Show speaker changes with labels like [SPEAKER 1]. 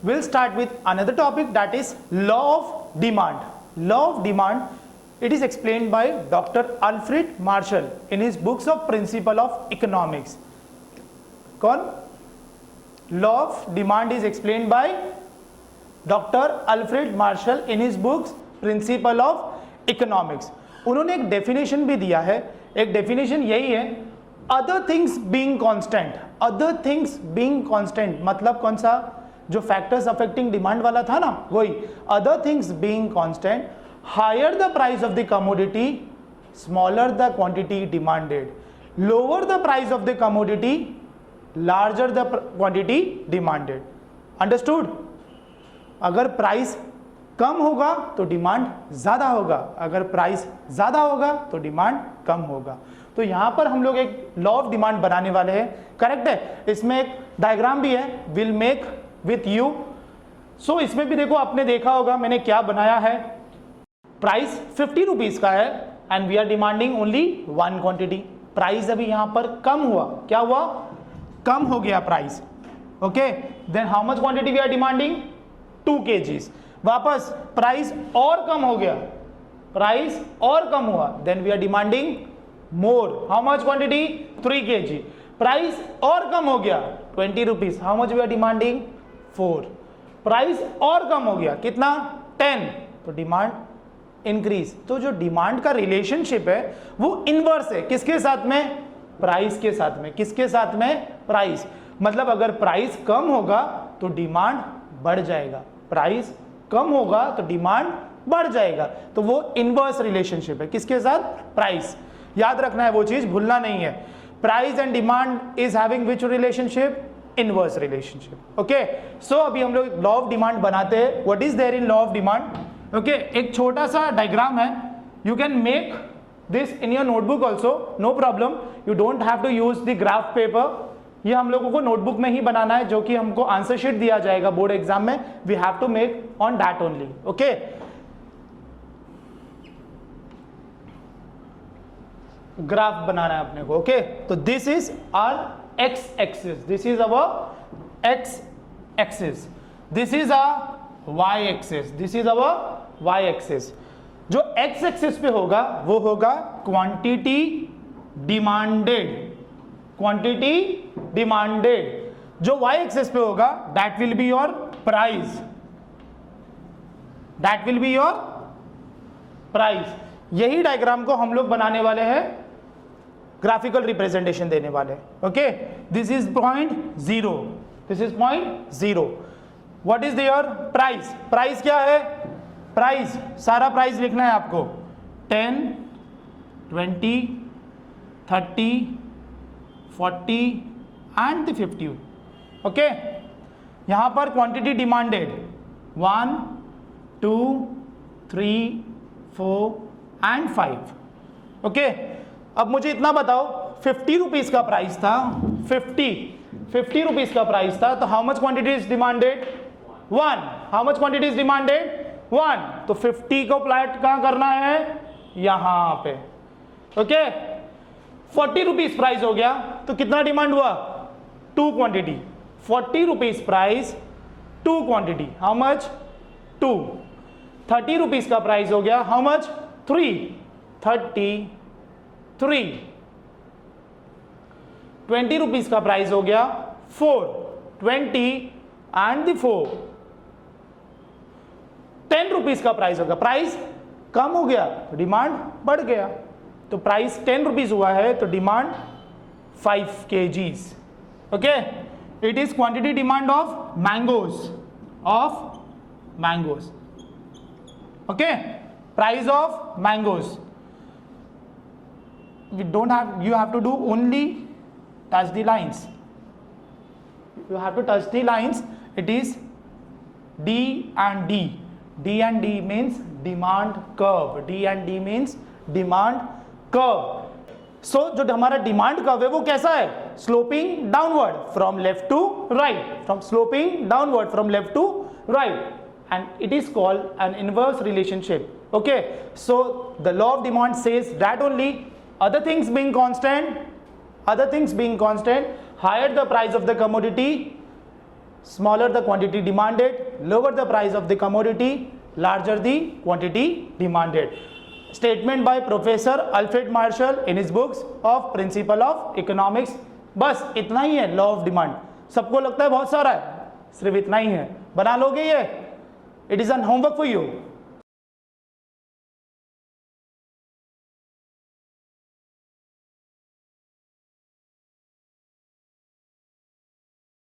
[SPEAKER 1] we'll start with another topic, that is law of demand. Law of demand, it is explained by Dr. Alfred Marshall in his books of Principle of Economics. कौन? Law of demand is explained by Dr. Alfred Marshall in his books Principle of Economics. उन्होंने एक definition भी दिया है, एक definition यही है, other things being constant. Other things being constant मतलब कौन सा? जो फैक्टर्स अफेक्टिंग डिमांड वाला था ना, वही. Other things being constant, higher the price of the commodity, smaller the quantity demanded. Lower the price of the commodity, larger the quantity demanded. Understood? अगर price कम होगा तो डिमांड ज्यादा होगा, अगर प्राइस ज्यादा होगा तो डिमांड कम होगा. तो यहां पर हम लोग एक लॉ ऑफ डिमांड बनाने वाले हैं. करेक्ट है? इसमें एक डायग्राम भी है, विल मेक विथ यू. सो इसमें भी देखो, आपने देखा होगा मैंने क्या बनाया है. प्राइस 50 रुपीज का है and we are demanding only one quantity. Price अभी यहां पर कम हुआ. क्या हुआ? कम हो गया price. Okay, then how much quantity we are demanding? 2 kgs. वापस प्राइस और कम हो गया, प्राइस और कम हुआ, then we are demanding more. How much quantity? 3 kg. Price और कम हो गया 20 rupees. How much we are demanding? 4. Price और कम हो गया कितना? 10. तो डिमांड इंक्रीज. तो जो डिमांड का रिलेशनशिप है वो इनवर्स है. किसके साथ में? प्राइस के साथ में. किसके साथ में? प्राइस. मतलब अगर प्राइस कम होगा तो डिमांड बढ़ जाएगा, प्राइस कम होगा तो डिमांड बढ़ जाएगा. तो वो इनवर्स रिलेशनशिप है. किसके साथ? प्राइस. याद रखना है, वो चीज भूलना नहीं है. Price and demand is having which relationship? Inverse relationship. Okay, so अभी हम लोग लॉ ऑफ डिमांड बनाते हैं. What is there in law of demand? Okay, एक छोटा सा डायग्राम है. You can make this in your notebook also, no problem. You don't have to use the graph paper. ये हम लोगों को नोटबुक में ही बनाना है, जो कि हमको आंसर शीट दिया जाएगा बोर्ड एग्जाम में. We have to make on that only. Okay, graph बनाना है अपने को. ओके, तो this is our X axis, this is our X axis, this is our Y axis, this is our Y axis. जो X axis पे होगा वो होगा क्वांटिटी डिमांडेड. Quantity demanded. जो y एक्सिस पे होगा that will be your price, that will be your price. यही diagram को हम लोग बनाने वाले हैं, ग्राफिकल रिप्रेजेंटेशन देने वाले. Okay, this is point 0, this is point 0. What is your price? Price क्या है? प्राइस, सारा प्राइस लिखना है आपको. 10, 20, 30, 40 एंड 50. ओके, यहां पर क्वांटिटी डिमांडेड 1, 2, 3, 4 एंड 5. ओके, अब मुझे इतना बताओ, 50 रुपीज का प्राइस था, 50 रुपीज का प्राइस था, तो how much quantity is demanded? 1. How much quantity is demanded? 1. तो 50 को प्लॉट कहां करना है? यहां पे. ओके, 40 रुपीज प्राइस हो गया तो कितना डिमांड हुआ? 2 quantity. 40 rupees price, 2 quantity. How much? 2. 30 rupees का प्राइस हो गया, हाउ मच? 3. 33. 20 रुपीज का प्राइस हो गया 4. 20 एंड 4. 10 रुपीज का प्राइस होगा, प्राइस कम हो गया तो डिमांड बढ़ गया. तो प्राइस 10 रुपीज हुआ है तो demand 5 kgs. Okay, it is quantity demand of mangoes, of mangoes. Okay, price of mangoes. We don't have, you have to do only touch the lines, you have to touch the lines. It is D and D. D and D means demand curve. D and D means demand curve. So जो हमारा demand curve है वो कैसा है? Sloping downward from left to right, from sloping downward from left to right, and it is called an inverse relationship. Okay, so the law of demand says that only other things being constant, higher the price of the commodity, smaller the quantity demanded, lower the price of the commodity, larger the quantity demanded. Statement by Professor Alfred Marshall in his books of Principle of Economics. बस इतना ही है law of demand. सबको लगता है बहुत सारा है, सिर्फ इतना ही है. बना लोगे ये? It is an homework for you.